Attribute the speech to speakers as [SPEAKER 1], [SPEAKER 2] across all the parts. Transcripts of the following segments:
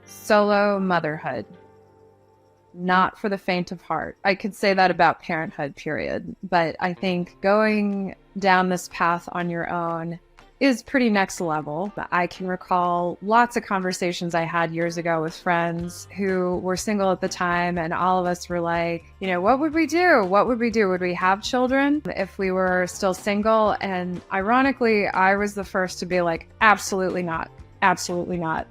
[SPEAKER 1] Solo motherhood, not for the faint of heart. I could say that about parenthood, period. But I think going down this path on your own is pretty next level. I can recall lots of conversations I had years ago with friends who were single at the time, and all of us were like, what would we do? What would we do? Would we have children if we were still single? And ironically, I was the first to be like, absolutely not. Absolutely not.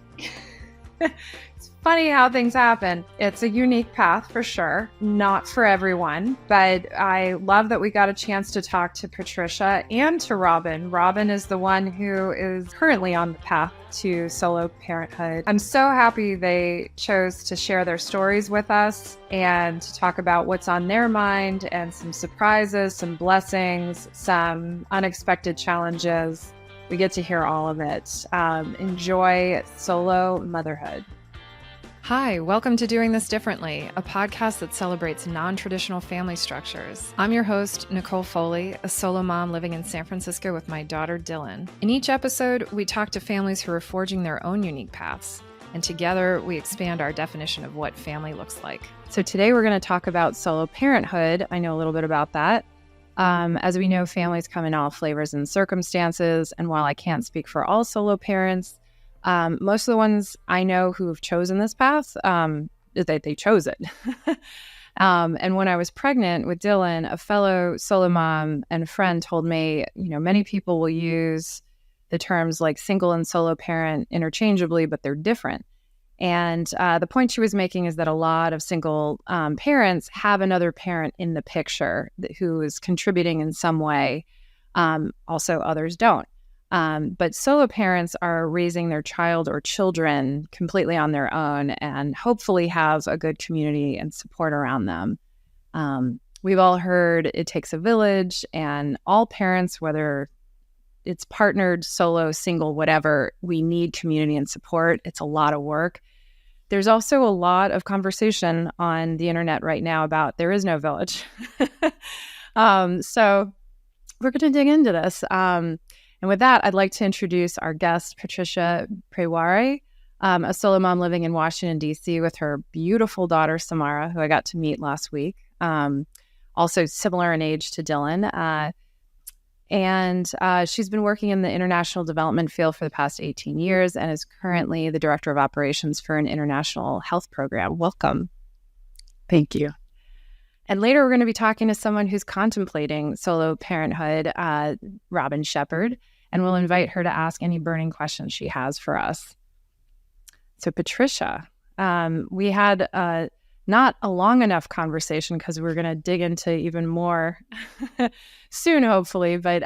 [SPEAKER 1] It's funny how things happen. It's a unique path for sure, not for everyone, but I love that we got a chance to talk to Patricia and to Robin. Robin is the one who is currently on the path to solo parenthood. I'm so happy they chose to share their stories with us and to talk about what's on their mind and some surprises, some blessings, some unexpected challenges. We get to hear all of it. Enjoy solo motherhood. Hi, welcome to Doing This Differently, a podcast that celebrates non-traditional family structures. I'm your host, Nicole Foley, a solo mom living in San Francisco with my daughter, Dylan. In each episode, we talk to families who are forging their own unique paths, and together we expand our definition of what family looks like. So today we're going to talk about solo parenthood. I know a little bit about that. As we know, families come in all flavors and circumstances, and while I can't speak for all solo parents, most of the ones I know who have chosen this path, they chose it. And when I was pregnant with Dylan, a fellow solo mom and friend told me, many people will use the terms like single and solo parent interchangeably, but they're different. And the point she was making is that a lot of single parents have another parent in the picture who is contributing in some way. Also, others don't. But solo parents are raising their child or children completely on their own and hopefully have a good community and support around them. We've all heard it takes a village, and all parents, whether it's partnered, solo, single, whatever, we need community and support. It's a lot of work. There's also a lot of conversation on the internet right now about there is no village. So we're going to dig into this. And with that, I'd like to introduce our guest, Patricia Preware, a solo mom living in Washington, D.C. with her beautiful daughter, Samara, who I got to meet last week. Also similar in age to Dylan. And she's been working in the international development field for the past 18 years and is currently the director of operations for an international health program. Welcome.
[SPEAKER 2] Thank you.
[SPEAKER 1] And later we're going to be talking to someone who's contemplating solo parenthood, Robin Shepard, and we'll invite her to ask any burning questions she has for us. So Patricia, we had not a long enough conversation because we're going to dig into even more soon, hopefully. But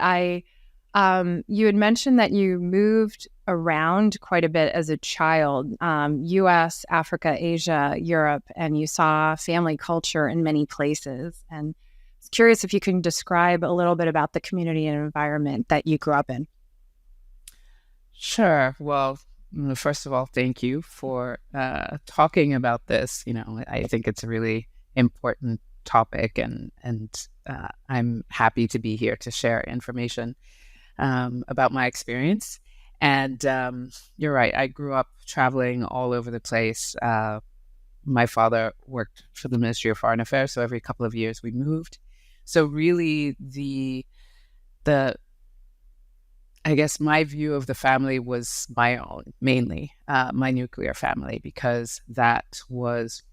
[SPEAKER 1] you had mentioned that you moved around quite a bit as a child, U.S., Africa, Asia, Europe, and you saw family culture in many places. And I was curious if you can describe a little bit about the community and environment that you grew up in.
[SPEAKER 2] Sure. Well, first of all, thank you for talking about this. I think it's a really important topic, and I'm happy to be here to share information about my experience. And you're right. I grew up traveling all over the place. My father worked for the Ministry of Foreign Affairs, so every couple of years we moved. So really, I guess my view of the family was my own, mainly my nuclear family, because that was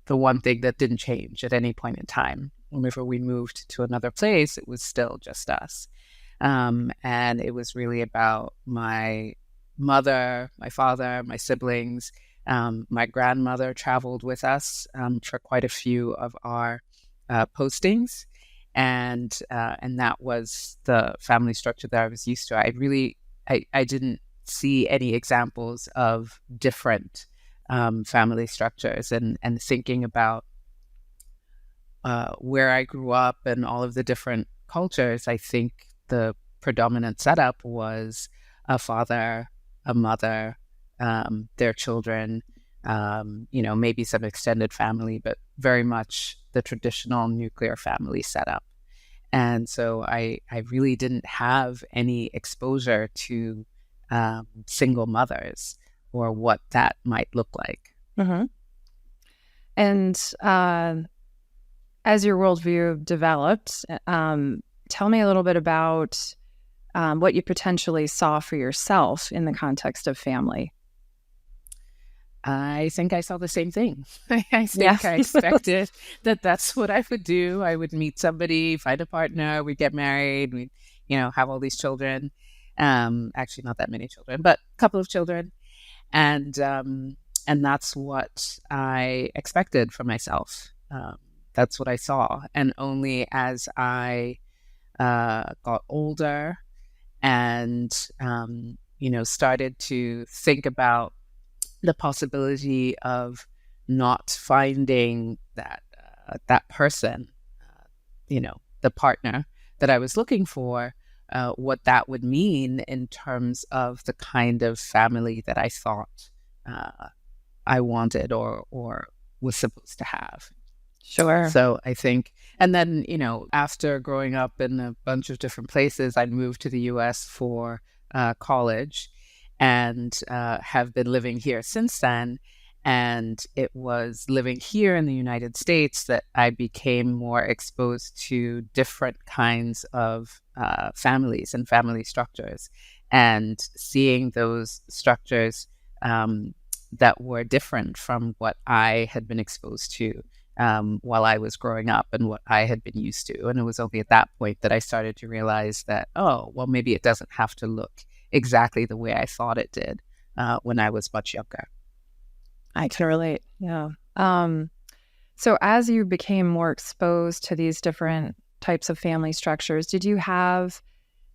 [SPEAKER 2] the one thing that didn't change at any point in time. Whenever we moved to another place, it was still just us. And it was really about my mother, my father, my siblings. My grandmother traveled with us for quite a few of our postings. And that was the family structure that I was used to. I didn't see any examples of different family structures, and thinking about where I grew up and all of the different cultures. I think the predominant setup was a father, a mother, their children, maybe some extended family, but very much the traditional nuclear family setup. And so I really didn't have any exposure to single mothers or what that might look like.
[SPEAKER 1] Mm-hmm. And as your worldview developed, tell me a little bit about what you potentially saw for yourself in the context of family.
[SPEAKER 2] I think I saw the same thing. I
[SPEAKER 1] Yeah.
[SPEAKER 2] think I expected that that's what I would do. I would meet somebody, find a partner, we'd get married, we'd, have all these children. Actually, not that many children, but a couple of children. And that's what I expected from myself. That's what I saw. And only as I got older and, started to think about the possibility of not finding that person, the partner that I was looking for, what that would mean in terms of the kind of family that I thought I wanted or was supposed to have.
[SPEAKER 1] Sure.
[SPEAKER 2] So I think, and then, after growing up in a bunch of different places, I moved to the US for college and have been living here since then. And it was living here in the United States that I became more exposed to different kinds of families and family structures, and seeing those structures that were different from what I had been exposed to while I was growing up and what I had been used to. And it was only at that point that I started to realize that, oh, well, maybe it doesn't have to look exactly the way I thought it did when I was much younger.
[SPEAKER 1] I can relate. Yeah. So as you became more exposed to these different types of family structures, did you have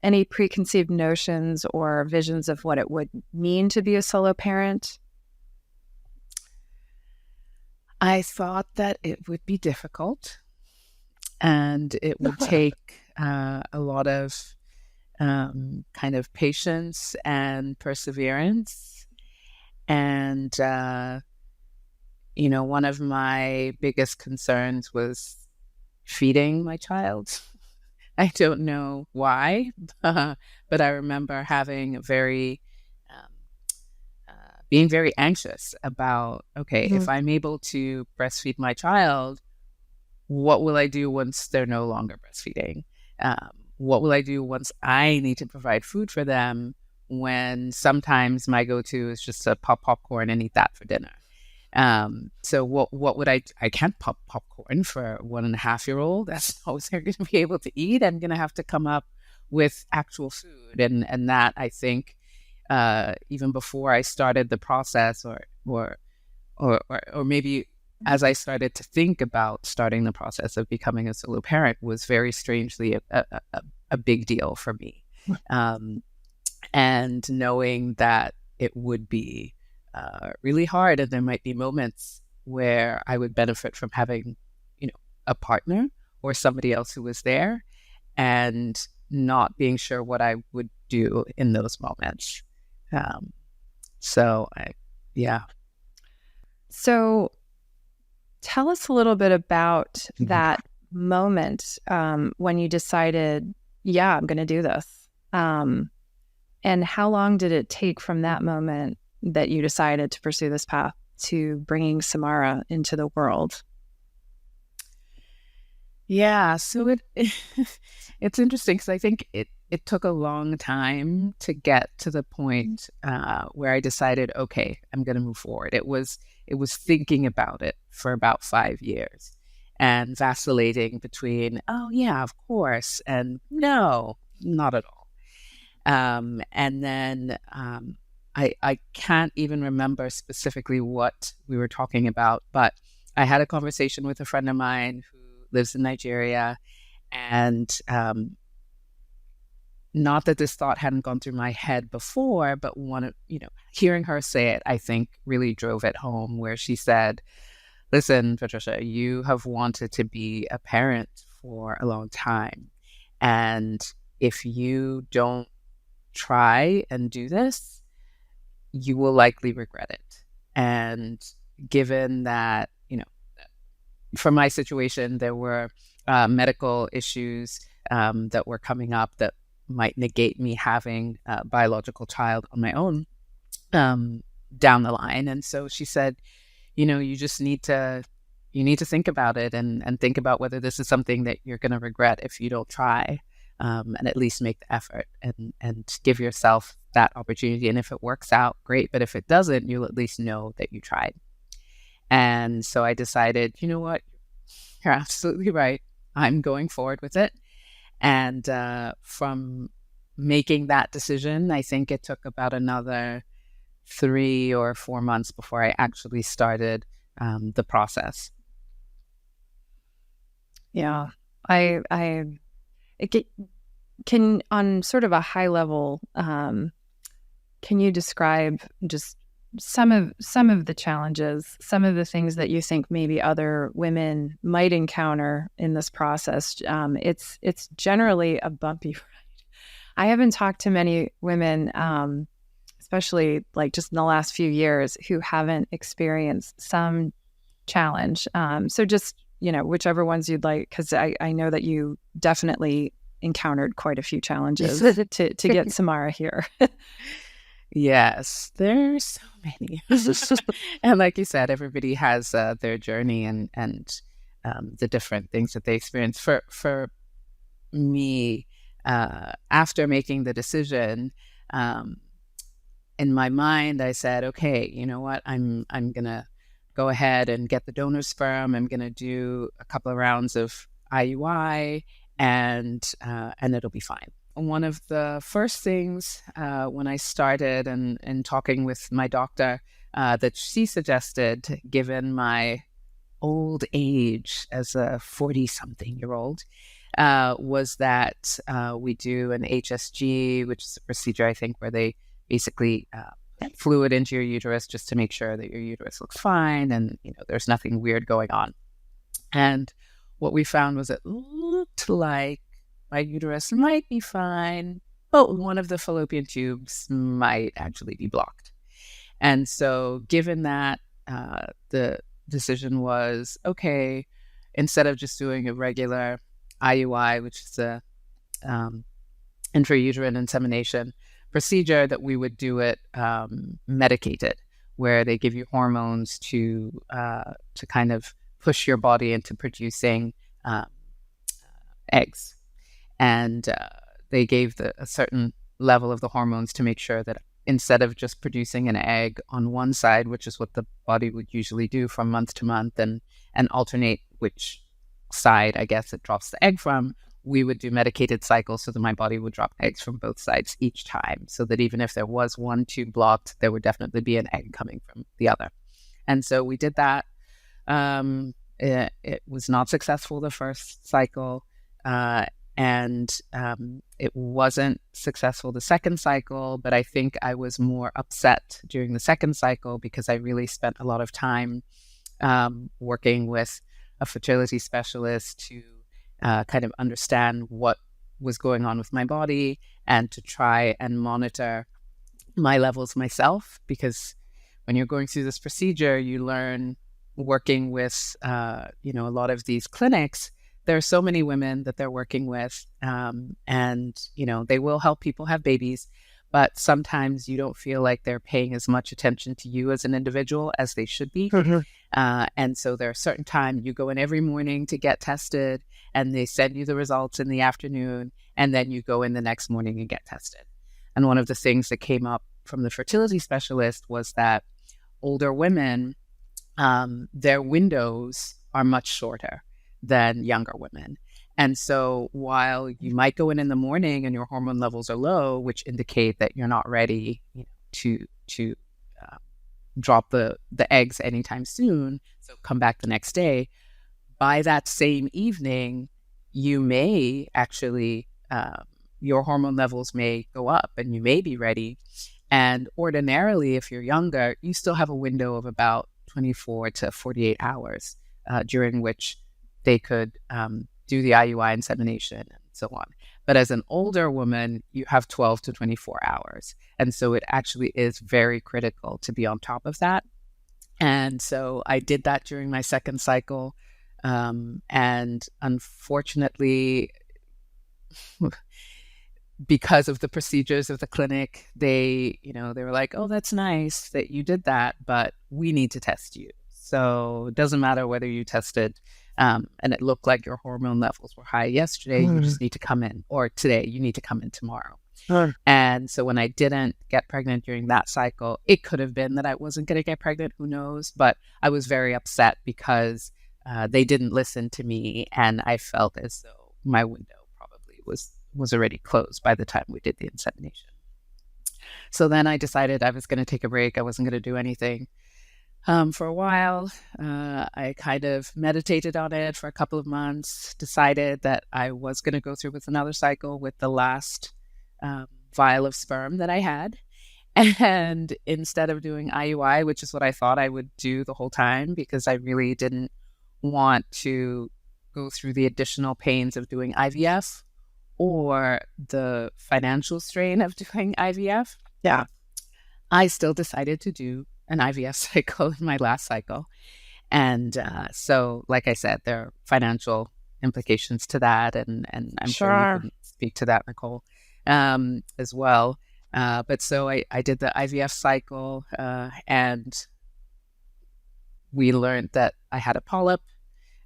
[SPEAKER 1] any preconceived notions or visions of what it would mean to be a solo parent?
[SPEAKER 2] I thought that it would be difficult and it would take a lot of kind of patience and perseverance. And, one of my biggest concerns was feeding my child. I don't know why, but I remember having being very anxious about, okay, if I'm able to breastfeed my child, what will I do once they're no longer breastfeeding? What will I do once I need to provide food for them, when sometimes my go-to is just to pop popcorn and eat that for dinner? So what would I can't pop popcorn for a 1.5-year-old. That's not what they're going to be able to eat. I'm going to have to come up with actual food. And that, I think, even before I started the process or maybe as I started to think about starting the process of becoming a solo parent, was very strangely a big deal for me. And knowing that it would be really hard, and there might be moments where I would benefit from having, a partner or somebody else who was there, and not being sure what I would do in those moments. So
[SPEAKER 1] Tell us a little bit about that moment when you decided, yeah, I'm going to do this. And how long did it take from that moment that you decided to pursue this path to bringing Samara into the world?
[SPEAKER 2] Yeah, so it's interesting because I think it took a long time to get to the point where I decided, okay, I'm going to move forward. It was thinking about it for about 5 years and vacillating between, oh yeah, of course, and no, not at all. And then I can't even remember specifically what we were talking about, but I had a conversation with a friend of mine who lives in Nigeria, and not that this thought hadn't gone through my head before, but hearing her say it, I think really drove it home, where she said, listen, Patricia, you have wanted to be a parent for a long time. And if you don't try and do this, you will likely regret it. And given that, for my situation, there were medical issues that were coming up that might negate me having a biological child on my own. down the line. And so she said, you just need to think about it and think about whether this is something that you're going to regret if you don't try, and at least make the effort and give yourself that opportunity. And if it works out, great. But if it doesn't, you'll at least know that you tried. And so I decided, you know what? You're absolutely right. I'm going forward with it. And from making that decision, I think it took about another 3 or 4 months before I actually started the process.
[SPEAKER 1] Yeah. I can, on sort of a high level, can you describe just some of the challenges, some of the things that you think maybe other women might encounter in this process? It's generally a bumpy ride. I haven't talked to many women, especially like just in the last few years, who haven't experienced some challenge. So just, whichever ones you'd like, because I know that you definitely encountered quite a few challenges to get Samara here.
[SPEAKER 2] Yes, there's so many. And like you said, everybody has their journey and the different things that they experience. For me, after making the decision, in my mind, I said, okay, you know what? I'm gonna go ahead and get the donor sperm. I'm gonna do a couple of rounds of IUI, and it'll be fine. One of the first things when I started and talking with my doctor that she suggested, given my old age as a 40-something-year-old, was that we do an HSG, which is a procedure, I think, where they basically put fluid into your uterus just to make sure that your uterus looks fine and there's nothing weird going on. And what we found was it looked like my uterus might be fine, but one of the fallopian tubes might actually be blocked. And so given that, the decision was, okay, instead of just doing a regular IUI, which is a intrauterine insemination procedure, that we would do it medicated, where they give you hormones to kind of push your body into producing eggs. And they gave a certain level of the hormones to make sure that instead of just producing an egg on one side, which is what the body would usually do from month to month, and alternate which side, I guess, it drops the egg from, we would do medicated cycles so that my body would drop eggs from both sides each time, so that even if there was one tube blocked, there would definitely be an egg coming from the other. And so we did that. It was not successful the first cycle. And it wasn't successful the second cycle, but I think I was more upset during the second cycle because I really spent a lot of time working with a fertility specialist to kind of understand what was going on with my body and to try and monitor my levels myself. Because when you're going through this procedure, you learn, working with a lot of these clinics, there are so many women that they're working with, and they will help people have babies, but sometimes you don't feel like they're paying as much attention to you as an individual as they should be. And so there are certain times you go in every morning to get tested, and they send you the results in the afternoon, and then you go in the next morning and get tested. And one of the things that came up from the fertility specialist was that older women, their windows are much shorter than younger women. And so while you might go in the morning and your hormone levels are low, which indicate that you're not ready to drop the eggs anytime soon, so come back the next day, by that same evening, you may actually, your hormone levels may go up and you may be ready. And ordinarily, if you're younger, you still have a window of about 24 to 48 hours during which they could do the IUI insemination and so on. But as an older woman, you have 12 to 24 hours. And so it actually is very critical to be on top of that. And so I did that during my second cycle. And unfortunately, because of the procedures of the clinic, they were like, oh, that's nice that you did that, but we need to test you. So it doesn't matter whether you tested and it looked like your hormone levels were high yesterday, you just need to come in, or today, you need to come in tomorrow. And so when I didn't get pregnant during that cycle, it could have been that I wasn't going to get pregnant, who knows? But I was very upset because they didn't listen to me, and I felt as though my window probably was already closed by the time we did the insemination. So then I decided I was going to take a break. I wasn't going to do anything for a while. I kind of meditated on it for a couple of months, decided that I was going to go through with another cycle with the last vial of sperm that I had. And instead of doing IUI, which is what I thought I would do the whole time, because I really didn't want to go through the additional pains of doing IVF or the financial strain of doing IVF.
[SPEAKER 1] Yeah.
[SPEAKER 2] I still decided to do an IVF cycle in my last cycle. And so, like I said, there are financial implications to that. And I'm sure you can speak to that, Nicole, as well. But so I did the IVF cycle, and we learned that I had a polyp.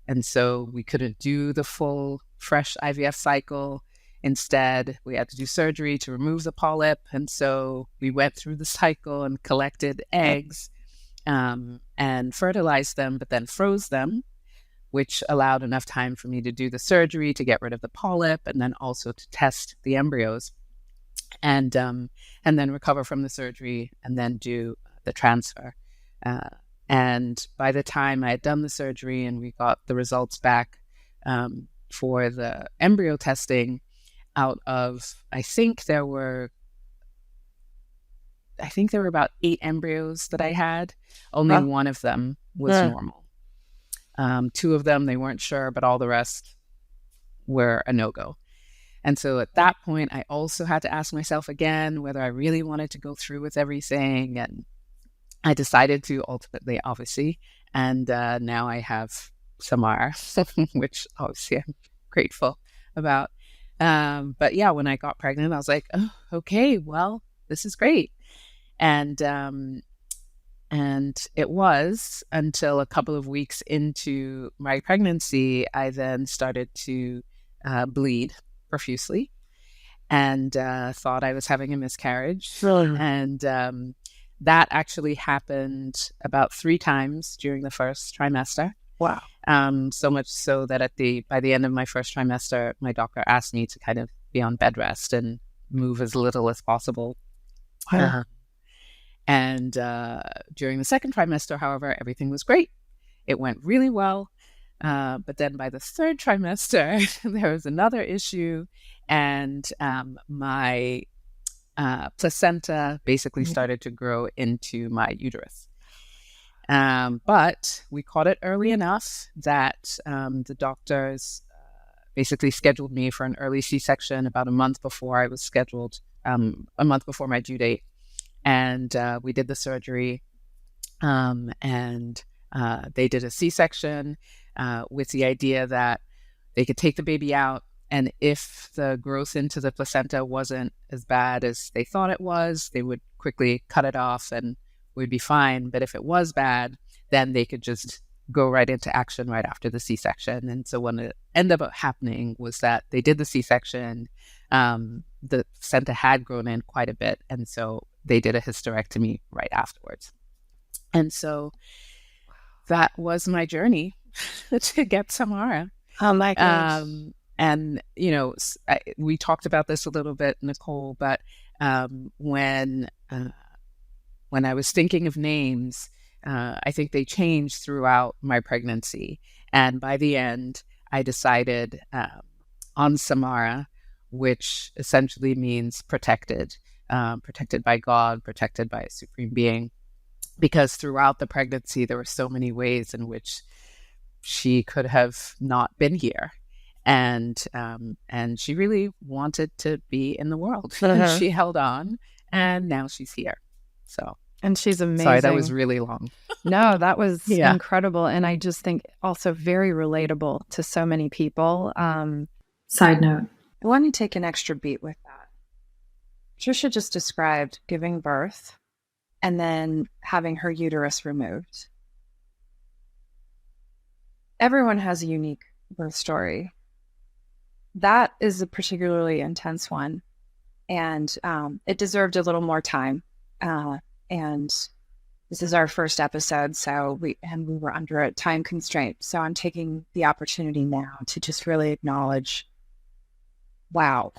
[SPEAKER 2] And so we couldn't do the full fresh IVF cycle. Instead, we had to do surgery to remove the polyp. And so we went through the cycle and collected eggs and fertilized them, but then froze them, which allowed enough time for me to do the surgery to get rid of the polyp, and then also to test the embryos, and then recover from the surgery, and then do the transfer. And by the time I had done the surgery and we got the results back for the embryo testing, out of, I think there were about 8 embryos that I had. Only one of them was normal. 2 of them, they weren't sure, but all the rest were a no-go. And so at that point, I also had to ask myself again whether I really wanted to go through with everything. And I decided to ultimately, obviously. And now I have Samara, which obviously I'm grateful about. But yeah, when I got pregnant, I was like, oh, okay, well, this is great. And it was until a couple of weeks into my pregnancy, I then started to bleed profusely, and thought I was having a miscarriage. And that actually happened about 3 times during the first trimester.
[SPEAKER 1] Wow.
[SPEAKER 2] So much so that by the end of my first trimester, my doctor asked me to kind of be on bed rest and move as little as possible.
[SPEAKER 1] Wow.
[SPEAKER 2] And during the second trimester, however, everything was great. It went really well. But then by the third trimester, there was another issue, and my placenta basically started to grow into my uterus. But we caught it early enough that the doctors basically scheduled me for an early C-section about a month before I was scheduled, a month before my due date. And we did the surgery, and they did a C-section with the idea that they could take the baby out, and if the growth into the placenta wasn't as bad as they thought it was, they would quickly cut it off and we'd be fine. But if it was bad, then they could just go right into action right after the C-section. And so what ended up happening was that they did the C-section. The placenta had grown in quite a bit, and so they did a hysterectomy right afterwards. And so that was my journey to get Samara.
[SPEAKER 1] Oh my gosh.
[SPEAKER 2] And, we talked about this a little bit, Nicole, but when I was thinking of names, I think they changed throughout my pregnancy. And by the end, I decided on Samara, which essentially means protected, protected by God, protected by a supreme being, because throughout the pregnancy, there were so many ways in which she could have not been here. And she really wanted to be in the world. And she held on, and now she's here. So,
[SPEAKER 1] and she's amazing.
[SPEAKER 2] Sorry, that was really long.
[SPEAKER 1] No, that was incredible. And I just think also very relatable to so many people. Side note, I want to take an extra beat with that. Trisha just described giving birth and then having her uterus removed. Everyone has a unique birth story. That is a particularly intense one, and it deserved a little more time. And this is our first episode, so we were under a time constraint. So I'm taking the opportunity now to just really acknowledge, wow,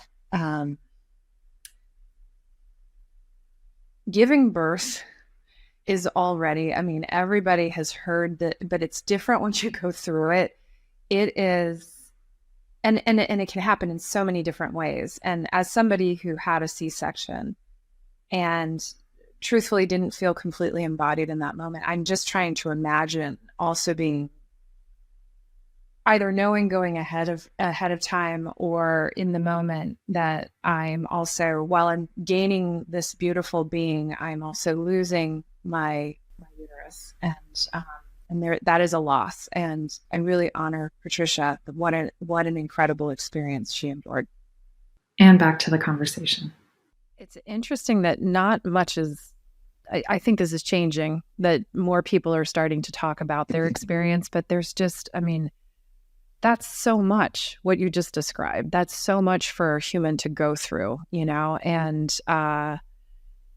[SPEAKER 1] giving birth is already, I mean, everybody has heard that, but it's different once you go through it. It is, and it can happen in so many different ways. And as somebody who had a C-section and truthfully didn't feel completely embodied in that moment, I'm just trying to imagine also being either knowing going ahead of time, or in the moment that I'm also, while I'm gaining this beautiful being, I'm also losing my uterus, and there, that is a loss. And I really honor Patricia. What an incredible experience she endured.
[SPEAKER 3] And back to the conversation.
[SPEAKER 1] It's interesting that not much is, I think this is changing, that more people are starting to talk about their experience, but there's just, I mean, that's so much what you just described. That's so much for a human to go through, you know, and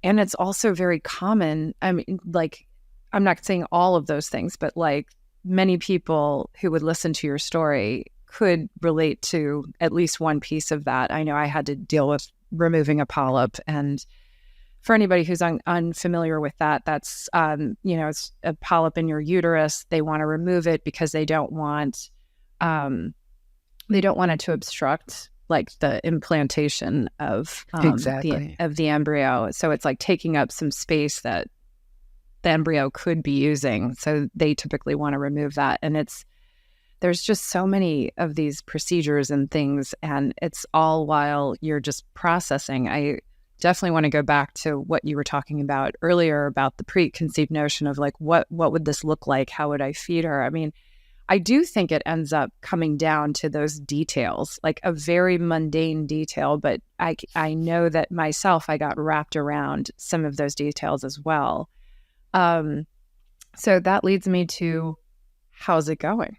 [SPEAKER 1] it's also very common. I mean, like, I'm not saying all of those things, but like many people who would listen to your story could relate to at least one piece of that. I know I had to deal with removing a polyp, and for anybody who's unfamiliar with that, that's, it's a polyp in your uterus. They want to remove it because they don't want it to obstruct like the implantation of the embryo. So it's like taking up some space that the embryo could be using. So they typically want to remove that. And there's just so many of these procedures and things, and it's all while you're just processing. I definitely want to go back to what you were talking about earlier about the preconceived notion of like, what would this look like? How would I feed her? I mean, I do think it ends up coming down to those details, like a very mundane detail, but I know that myself, I got wrapped around some of those details as well. So that leads me to, how's it going?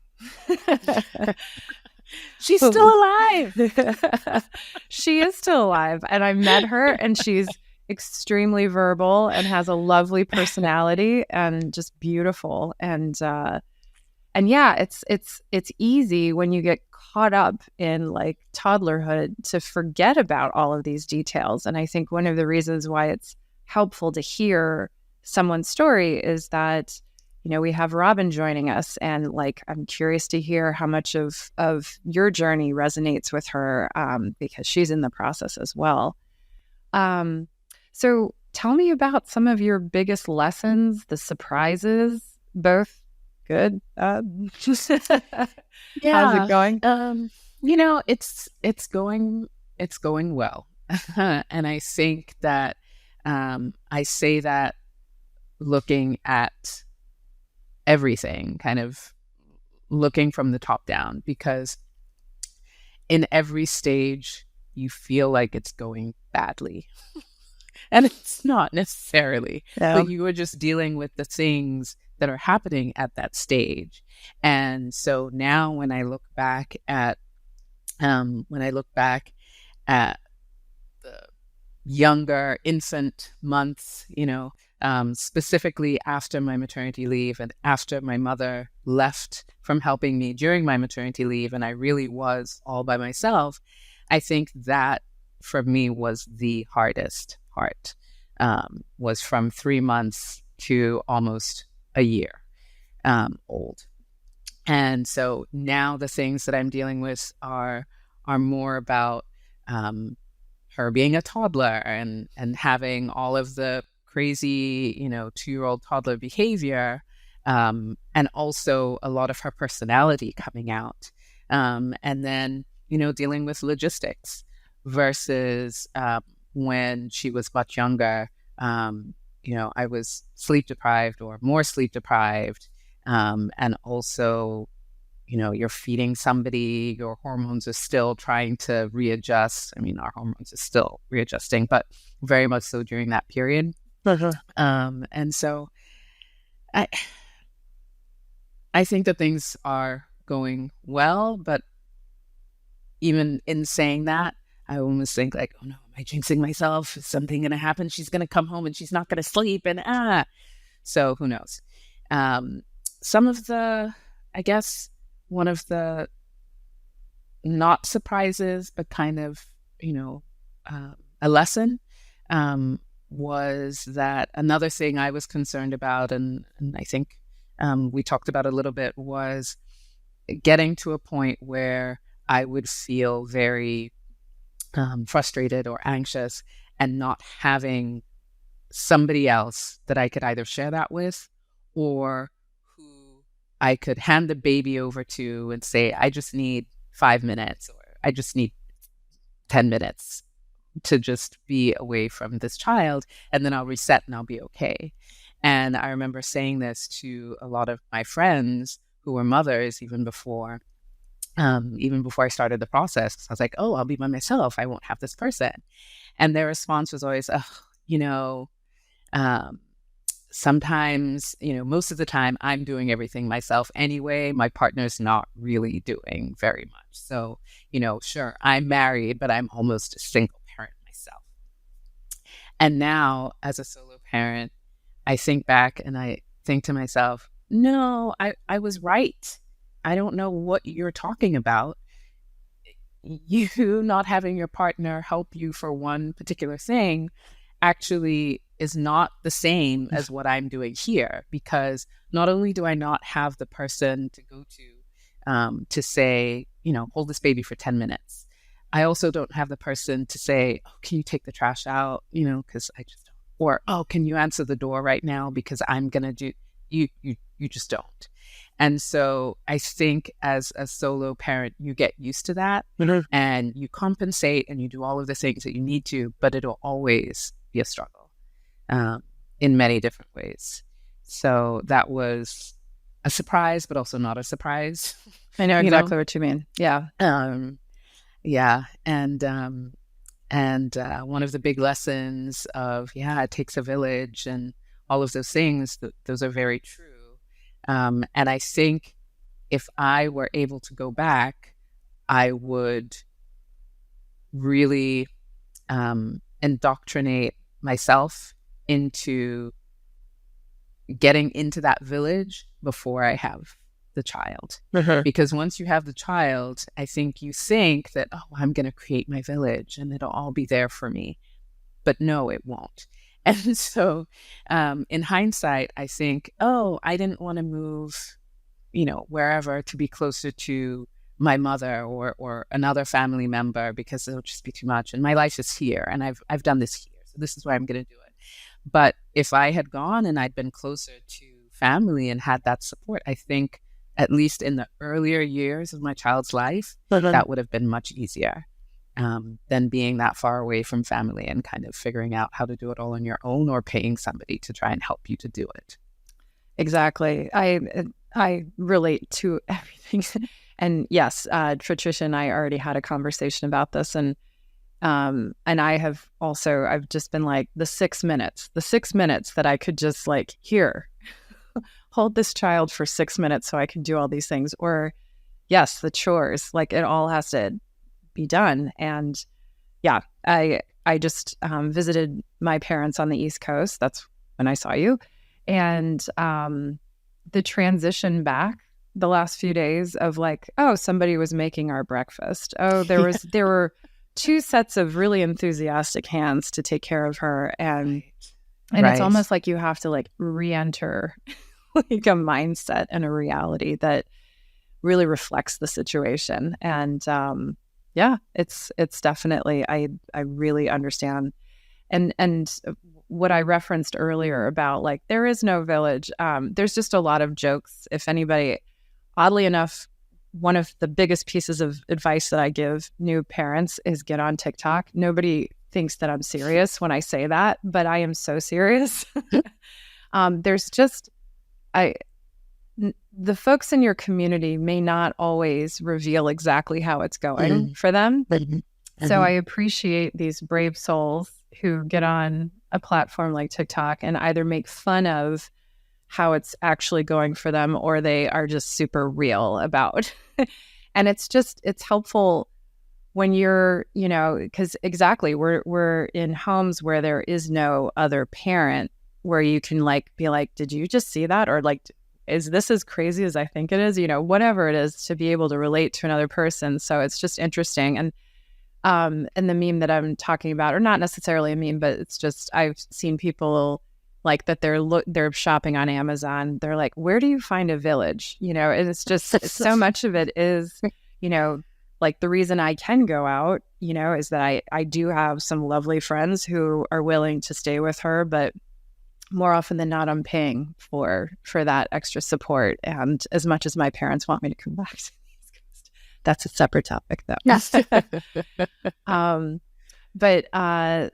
[SPEAKER 2] She's still alive.
[SPEAKER 1] She is still alive. And I met her, and she's extremely verbal and has a lovely personality and just beautiful. And yeah, it's easy when you get caught up in like toddlerhood to forget about all of these details. And I think one of the reasons why it's helpful to hear someone's story is that, you know, we have Robin joining us, and like, I'm curious to hear how much of your journey resonates with her, because she's in the process as well. So tell me about some of your biggest lessons, the surprises, both good. How's it going?
[SPEAKER 2] It's going well. And I think that I say that looking at everything, kind of looking from the top down, because in every stage you feel like it's going badly. And it's not necessarily, but you are just dealing with the things that are happening at that stage. And so now when I look back at the younger infant months, specifically after my maternity leave and after my mother left from helping me during my maternity leave, and I really was all by myself, I think that for me was the hardest part, was from 3 months to almost a year old. And so now the things that I'm dealing with are more about her being a toddler and having all of the crazy, 2-year-old toddler behavior, and also a lot of her personality coming out. And then, dealing with logistics versus when she was much younger. I was sleep deprived or more sleep deprived, and also you're feeding somebody, your hormones are still trying to readjust. I mean, our hormones are still readjusting, but very much so during that period. And so I think that things are going well, but even in saying that, I almost think like, oh no, am I jinxing myself? Is something going to happen? She's going to come home and she's not going to sleep, and so who knows? Some of the, I guess, one of the not surprises, but kind of, a lesson, was that another thing I was concerned about, and I think we talked about a little bit, was getting to a point where I would feel very frustrated or anxious and not having somebody else that I could either share that with or who I could hand the baby over to and say, I just need 5 minutes or I just need 10 minutes to just be away from this child, and then I'll reset and I'll be okay. And I remember saying this to a lot of my friends who were mothers even before I started the process. I was like, oh, I'll be by myself. I won't have this person. And their response was always, sometimes, most of the time I'm doing everything myself anyway. My partner's not really doing very much. So, sure, I'm married, but I'm almost a single parent myself. And now as a solo parent, I think back and I think to myself, no, I was right. I don't know what you're talking about. You not having your partner help you for one particular thing actually is not the same as what I'm doing here, because not only do I not have the person to go to say, hold this baby for 10 minutes. I also don't have the person to say, oh, can you take the trash out? Because I just don't. Or, oh, can you answer the door right now? Because I'm going to do, you just don't. And so I think as a solo parent, you get used to that and you compensate and you do all of the things that you need to, but it'll always be a struggle in many different ways. So that was a surprise, but also not a surprise.
[SPEAKER 1] I know exactly what you mean. Yeah.
[SPEAKER 2] Yeah. And one of the big lessons of, it takes a village and all of those things, those are very true. And I think if I were able to go back, I would really indoctrinate myself into getting into that village before I have the child. Because once you have the child, I think you think that, oh, I'm going to create my village and it'll all be there for me. But no, it won't. And so in hindsight, I think, oh, I didn't want to move, wherever to be closer to my mother or another family member because it'll just be too much. And my life is here and I've done this here. So this is why I'm going to do it. But if I had gone and I'd been closer to family and had that support, I think at least in the earlier years of my child's life, that would have been much easier than being that far away from family and kind of figuring out how to do it all on your own or paying somebody to try and help you to do it. Exactly.
[SPEAKER 1] I relate to everything. And yes, Patricia and I already had a conversation about this. And I've just been like the 6 minutes that I could just like, here, hold this child for 6 minutes so I can do all these things. Or yes, the chores, like it all has to be done. And yeah, I just visited my parents on the East Coast. That's when I saw you. And the transition back the last few days of like, oh, somebody was making our breakfast. Oh, there were 2 sets of really enthusiastic hands to take care of her. And it's almost like you have to like re-enter like a mindset and a reality that really reflects the situation. And it's definitely, I really understand. And what I referenced earlier about like, there is no village. There's just a lot of jokes. If anybody, oddly enough, one of the biggest pieces of advice that I give new parents is get on TikTok. Nobody thinks that I'm serious when I say that, but I am so serious. There's just, the folks in your community may not always reveal exactly how it's going for them. So I appreciate these brave souls who get on a platform like TikTok and either make fun of how it's actually going for them, or they are just super real about. And it's helpful when you're, because exactly, we're in homes where there is no other parent, where you can be like, did you just see that? Or like, is this as crazy as I think it is? Whatever it is, to be able to relate to another person. So it's just interesting. And the meme that I'm talking about, or not necessarily a meme, but it's just, I've seen people like that they're shopping on Amazon. They're like, where do you find a village? And it's just so much of it is, like the reason I can go out, is that I do have some lovely friends who are willing to stay with her, but more often than not, I'm paying for that extra support. And as much as my parents want me to come back to the East Coast, that's a separate topic, though. But I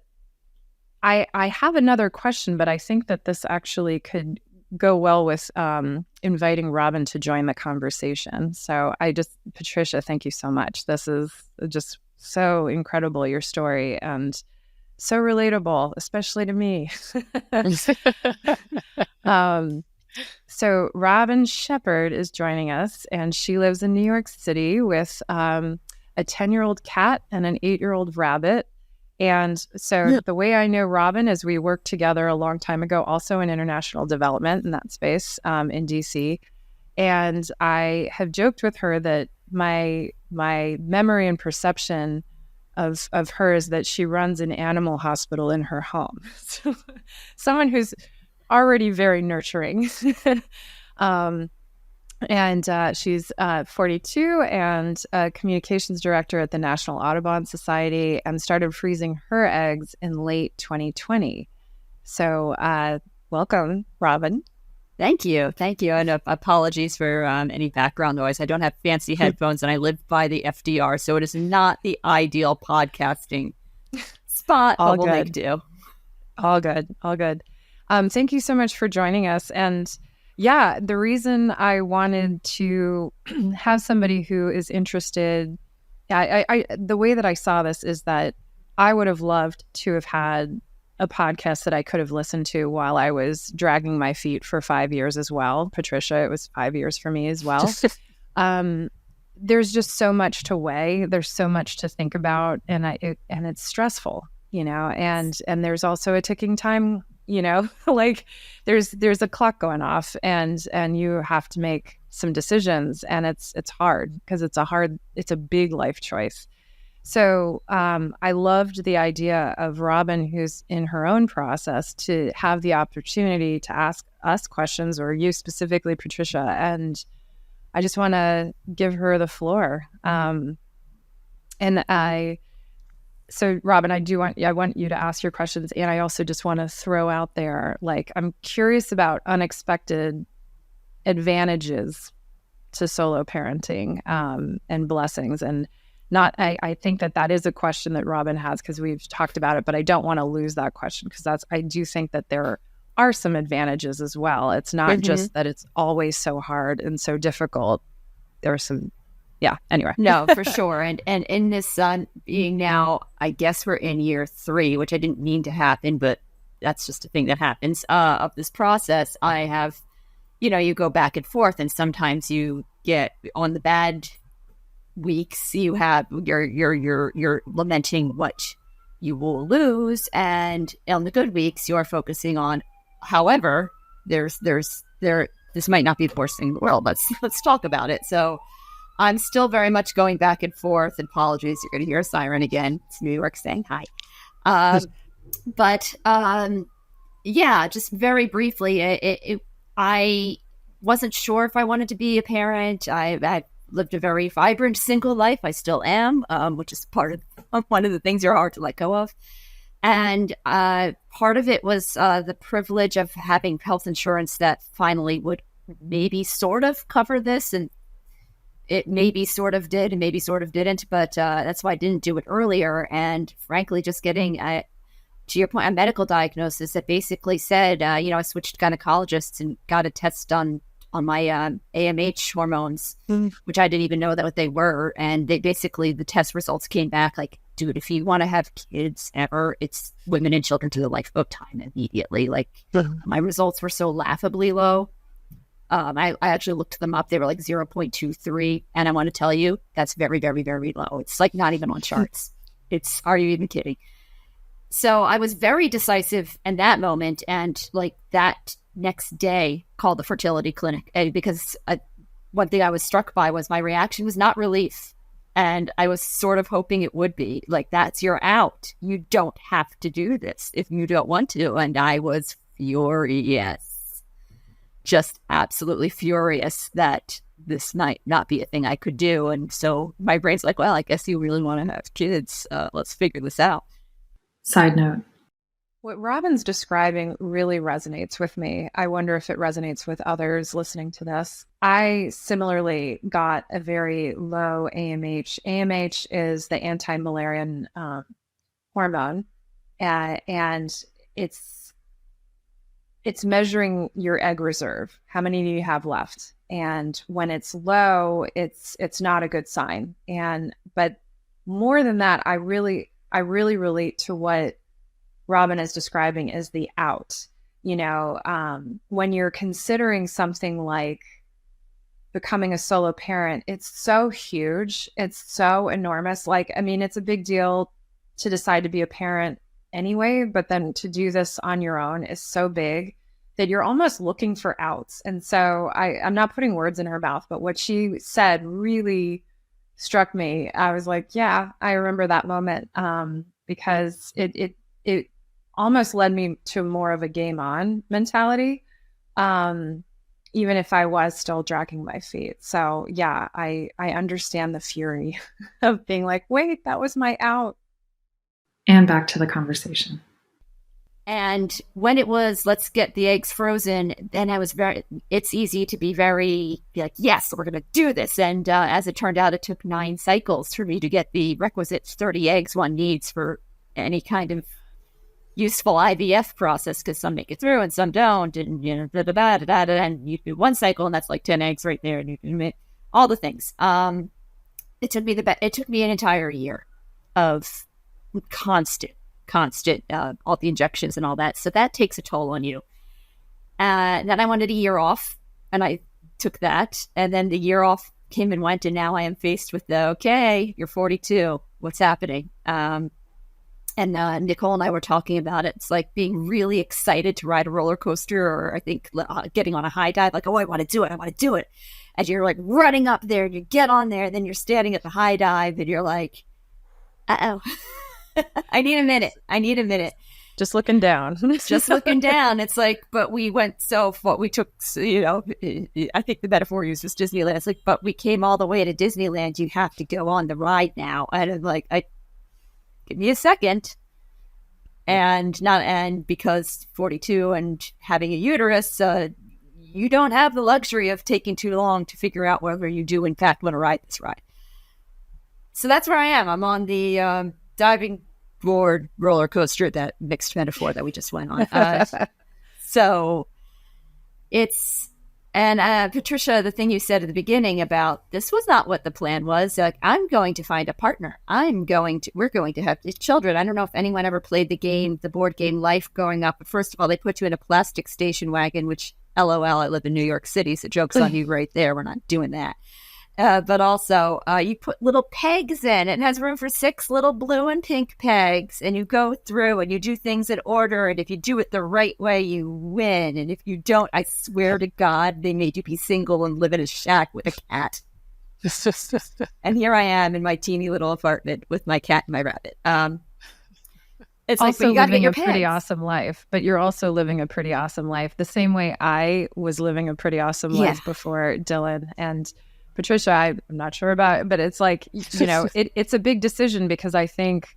[SPEAKER 1] have another question, but I think that this actually could go well with inviting Robin to join the conversation. So Patricia, thank you so much. This is just so incredible, your story, and so relatable, especially to me. So Robin Shepherd is joining us, and she lives in New York City with a 10-year-old cat and an 8-year-old rabbit. And so the way I know Robin is we worked together a long time ago, also in international development in that space in DC. And I have joked with her that my memory and perception of her is that she runs an animal hospital in her home. So, someone who's already very nurturing. And she's 42 and a communications director at the National Audubon Society, and started freezing her eggs in late 2020. So welcome, Robin.
[SPEAKER 4] Thank you. And apologies for any background noise. I don't have fancy headphones, and I live by the FDR, so it is not the ideal podcasting spot.
[SPEAKER 1] All
[SPEAKER 4] but we'll
[SPEAKER 1] good.
[SPEAKER 4] Make do.
[SPEAKER 1] All good. Thank you so much for joining us. And yeah, the reason I wanted to have somebody who is interested, the way that I saw this is that I would have loved to have had a podcast that I could have listened to while I was dragging my feet for 5 years as well. Patricia, it was 5 years for me as well. There's just so much to weigh. There's so much to think about, and it's stressful, and there's also a ticking time, like there's a clock going off, and you have to make some decisions, and it's hard because it's a big life choice. So I loved the idea of Robin, who's in her own process, to have the opportunity to ask us questions, or you specifically, Patricia. And I just want to give her the floor. So Robin, I want you to ask your questions. And I also just want to throw out there, like, I'm curious about unexpected advantages to solo parenting and blessings. And I think that is a question that Robin has, because we've talked about it, but I don't want to lose that question, because I do think that there are some advantages as well. It's not just that it's always so hard and so difficult. There are some, anyway.
[SPEAKER 4] No, for sure. And in this being now, I guess we're in year 3, which I didn't mean to happen, but that's just a thing that happens of this process. I have, you go back and forth, and sometimes you get on the bad weeks, you're lamenting what you will lose, and on the good weeks you're focusing on, however, this might not be the worst thing in the world. Let's talk about it. So I'm still very much going back and forth, and apologies, you're going to hear a siren again. It's New York saying hi. Just very briefly, I wasn't sure if I wanted to be a parent. I lived a very vibrant single life. I still am, which is one of the things you're hard to let go of. And part of it was the privilege of having health insurance that finally would maybe sort of cover this, and it maybe sort of did and maybe sort of didn't, but that's why I didn't do it earlier. And frankly, just getting, to your point, a medical diagnosis that basically said, I switched gynecologists and got a test done on my AMH hormones, which I didn't even know that what they were. And they basically, the test results came back like, dude, if you want to have kids ever, it's women and children to the lifetime immediately. Like my results were so laughably low. I actually looked them up. They were like 0.23. And I want to tell you, that's very, very, very low. It's like not even on charts. Are you even kidding? So I was very decisive in that moment. And like that next day called the fertility clinic because one thing I was struck by was my reaction was not relief. And I was sort of hoping it would be like, that's your out. You don't have to do this if you don't want to. And I was furious. Just absolutely furious that this might not be a thing I could do. And so my brain's like, well, I guess you really want to have kids. Let's figure this out.
[SPEAKER 3] Side note.
[SPEAKER 1] What Robin's describing really resonates with me. I wonder if it resonates with others listening to this. I similarly got a very low AMH. AMH is the anti-Müllerian hormone, and it's measuring your egg reserve. How many do you have left? And when it's low, it's not a good sign. But more than that, I really relate to what Robin is describing as the out. When you're considering something like becoming a solo parent, it's so huge. It's so enormous. It's a big deal to decide to be a parent anyway, but then to do this on your own is so big that you're almost looking for outs. And so I'm not putting words in her mouth, but what she said really struck me. I was like, yeah, I remember that moment, because it almost led me to more of a game on mentality, even if I was still dragging my feet. So yeah, I understand the fury of being like, wait, that was my out.
[SPEAKER 3] And back to the conversation.
[SPEAKER 4] And when it was, let's get the eggs frozen, then it's easy to be like, yes, we're going to do this. And as it turned out, it took 9 cycles for me to get the requisite 30 eggs one needs for any kind of useful IVF process, because some make it through and some don't. And, and you do 1 cycle and that's like 10 eggs right there. And you can make all the things. It took me an entire year of constant all the injections and all that, so that takes a toll on you. Then I wanted a year off and I took that, and then the year off came and went, and now I am faced with okay, you're 42, what's happening? And Nicole and I were talking about it. It's like being really excited to ride a roller coaster, or I think getting on a high dive, like, oh, I want to do it, and you're like running up there and you get on there, and then you're standing at the high dive and you're like, uh-oh. I need a minute.
[SPEAKER 1] Just looking down.
[SPEAKER 4] It's like, but we went so far. We took, I think the metaphor used was Disneyland. It's like, but we came all the way to Disneyland. You have to go on the ride now. And I'm like, give me a second. And because 42 and having a uterus, you don't have the luxury of taking too long to figure out whether you do in fact want to ride this ride. So that's where I am. I'm on the diving board roller coaster, that mixed metaphor that we just went on. So it's, and Patricia, the thing you said at the beginning about this was not what the plan was. Like, I'm going to find a partner. We're going to have children. I don't know if anyone ever played the board game Life growing up. But first of all, they put you in a plastic station wagon, which LOL, I live in New York City. So joke's on you right there. We're not doing that. But also, you put little pegs in. It has room for 6 little blue and pink pegs. And you go through and you do things in order. And if you do it the right way, you win. And if you don't, I swear to God, they made you be single and live in a shack with a cat. And here I am in my teeny little apartment with my cat and my rabbit. It's
[SPEAKER 1] also
[SPEAKER 4] like, but you gotta get your
[SPEAKER 1] pretty
[SPEAKER 4] pegs.
[SPEAKER 1] awesome life, but you're also living a pretty awesome life. The same way I was living a pretty awesome life before Dylan. And Patricia, I'm not sure about it, but it's like, it's a big decision, because I think,